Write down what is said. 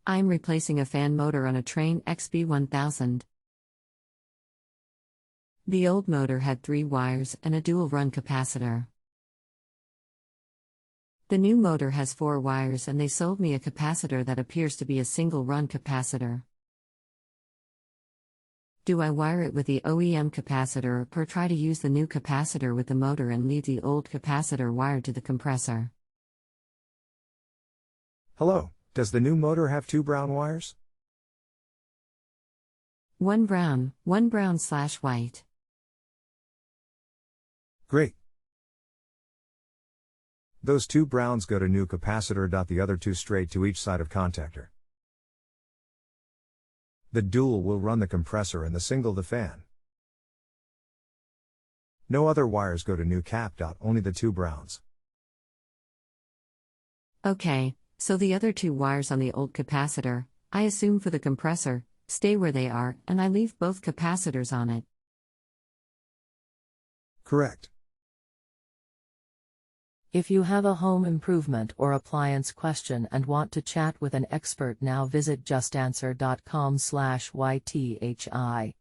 I'm replacing a fan motor on a Trane XB1000. The old motor had 3 wires and a dual-run capacitor. The new motor has 4 wires and they sold me a capacitor that appears to be a single-run capacitor. Do I wire it with the OEM capacitor or try to use the new capacitor with the motor and leave the old capacitor wired to the compressor? Hello, does the new motor have 2 brown wires? One brown/white. Great. Those 2 browns go to new capacitor. The other 2 straight to each side of contactor. The dual will run the compressor and the single the fan. No other wires go to new cap. Only the 2 browns. Okay, so the other 2 wires on the old capacitor, I assume for the compressor, stay where they are, and I leave both capacitors on it. Correct. If you have a home improvement or appliance question and want to chat with an expert now, visit JustAnswer.com/YTHI.